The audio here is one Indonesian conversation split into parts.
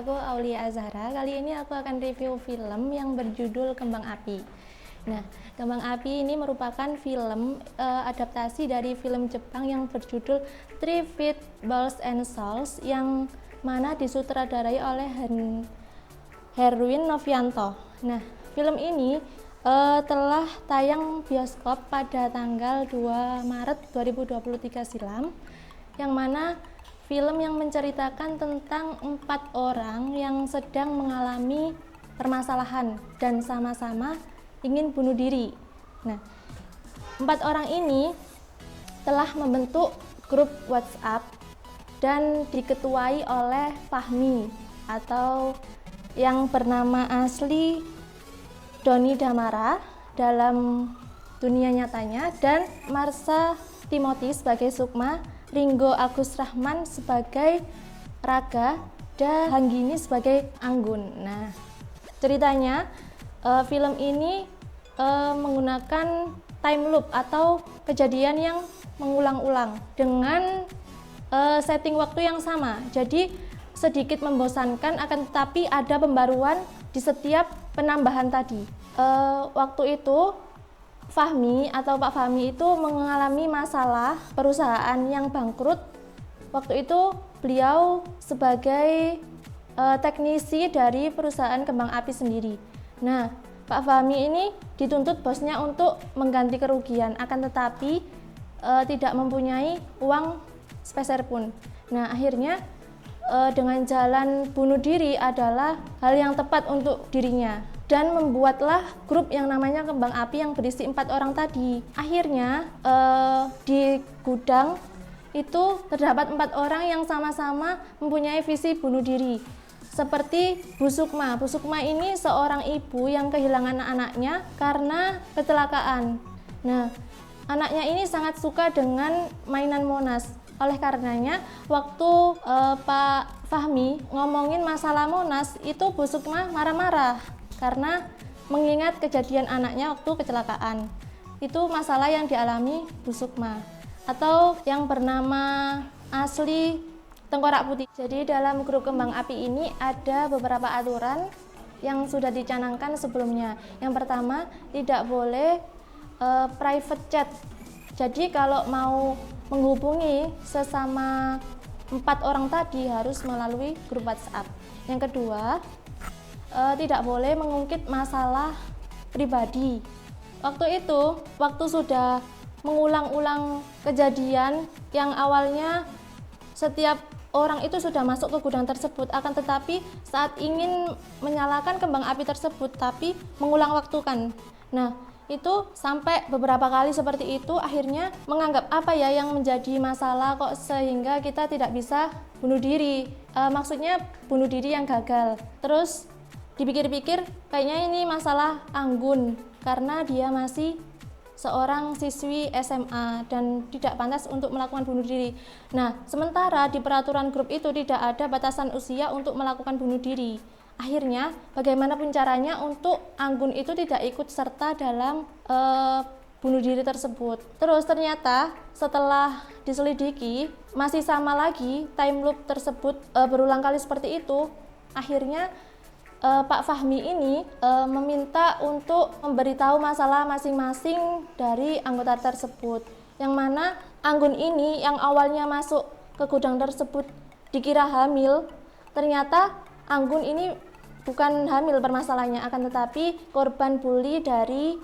aku Aulia Azhara. Kali ini aku akan review film yang berjudul Kembang Api. Nah, Kembang Api ini merupakan film adaptasi dari film Jepang yang berjudul Three Feet, Balls and Souls yang mana disutradarai oleh Herwin Novianto. Nah, film ini telah tayang bioskop pada tanggal 2 Maret 2023 silam, yang mana film yang menceritakan tentang 4 orang yang sedang mengalami permasalahan dan sama-sama ingin bunuh diri. Nah, 4 orang ini telah membentuk grup WhatsApp dan diketuai oleh Fahmi atau yang bernama asli Doni Damara dalam dunia nyatanya, dan Marsha Timothy sebagai Sukma, Ringo Agus Rahman sebagai Raga, dan Hanggini sebagai Anggun. Nah, ceritanya film ini menggunakan time loop atau kejadian yang mengulang-ulang dengan setting waktu yang sama. Jadi sedikit membosankan, akan tetapi ada pembaruan di setiap penambahan tadi. Waktu itu Fahmi atau Pak Fahmi itu mengalami masalah perusahaan yang bangkrut. Waktu itu beliau sebagai teknisi dari perusahaan kembang api sendiri. Nah, Pak Fahmi ini dituntut bosnya untuk mengganti kerugian, akan tetapi tidak mempunyai uang sepeser pun. Nah, akhirnya dengan jalan bunuh diri adalah hal yang tepat untuk dirinya, dan membuatlah grup yang namanya Kembang Api yang berisi 4 orang tadi. Akhirnya di gudang itu terdapat 4 orang yang sama-sama mempunyai visi bunuh diri. Seperti Bu Sukma. Bu Sukma ini seorang ibu yang kehilangan anaknya karena kecelakaan. Nah, anaknya ini sangat suka dengan mainan Monas. Oleh karenanya, waktu Pak Fahmi ngomongin masalah Monas, itu Bu Sukma marah-marah karena mengingat kejadian anaknya waktu kecelakaan. Itu masalah yang dialami Bu Sukma, atau yang bernama asli Tengkorak Putih. Jadi dalam grup Kembang Api ini ada beberapa aturan yang sudah dicanangkan sebelumnya. Yang pertama, tidak boleh private chat. Jadi kalau mau menghubungi sesama 4 orang tadi harus melalui grup WhatsApp. Yang kedua, tidak boleh mengungkit masalah pribadi. Waktu sudah mengulang-ulang kejadian yang awalnya setiap orang itu sudah masuk ke gudang tersebut, akan tetapi saat ingin menyalakan kembang api tersebut tapi mengulang waktukan. Nah, itu sampai beberapa kali seperti itu, akhirnya menganggap apa ya yang menjadi masalah kok sehingga kita tidak bisa bunuh diri. Maksudnya bunuh diri yang gagal. Terus dipikir-pikir kayaknya ini masalah Anggun karena dia masih seorang siswi SMA dan tidak pantas untuk melakukan bunuh diri. Nah, sementara di peraturan grup itu tidak ada batasan usia untuk melakukan bunuh diri. Akhirnya bagaimanapun caranya untuk Anggun itu tidak ikut serta dalam bunuh diri tersebut. Terus ternyata setelah diselidiki masih sama lagi time loop tersebut berulang kali seperti itu. Akhirnya Pak Fahmi ini meminta untuk memberitahu masalah masing-masing dari anggota tersebut, yang mana Anggun ini yang awalnya masuk ke gudang tersebut dikira hamil, ternyata Anggun ini bukan hamil permasalahannya, akan tetapi korban bully dari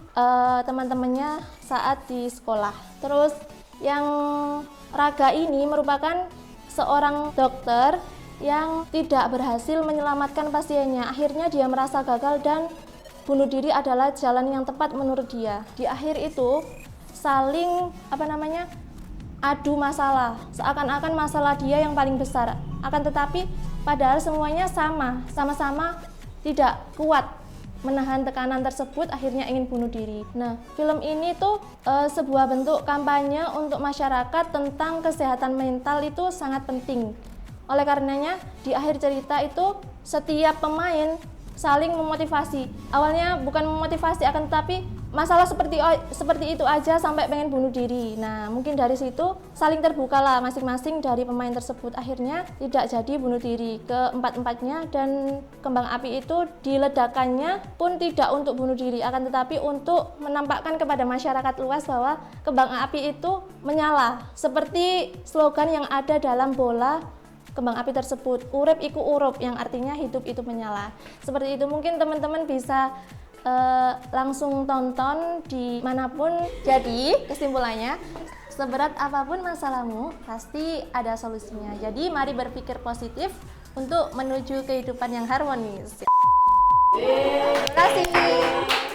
teman-temannya saat di sekolah. Terus yang Raga ini merupakan seorang dokter yang tidak berhasil menyelamatkan pasiennya. Akhirnya dia merasa gagal dan bunuh diri adalah jalan yang tepat menurut dia. Di akhir itu saling adu masalah, seakan-akan masalah dia yang paling besar. Akan tetapi padahal semuanya sama-sama tidak kuat menahan tekanan tersebut, akhirnya ingin bunuh diri. Nah, film ini tuh sebuah bentuk kampanye untuk masyarakat tentang kesehatan mental itu sangat penting. Oleh karenanya di akhir cerita itu setiap pemain saling memotivasi. Awalnya bukan memotivasi, akan tetapi masalah seperti itu aja sampai pengen bunuh diri. Nah, mungkin dari situ saling terbukalah masing-masing dari pemain tersebut. Akhirnya tidak jadi bunuh diri keempat-empatnya, dan kembang api itu diledakannya pun tidak untuk bunuh diri, akan tetapi untuk menampakkan kepada masyarakat luas bahwa kembang api itu menyala. Seperti slogan yang ada dalam bola kembang api tersebut, urip iku urup, yang artinya hidup itu menyala. Seperti itu, mungkin teman-teman bisa langsung tonton di manapun. Jadi kesimpulannya, seberat apapun masalahmu pasti ada solusinya. Jadi mari berpikir positif untuk menuju kehidupan yang harmonis. Terima kasih.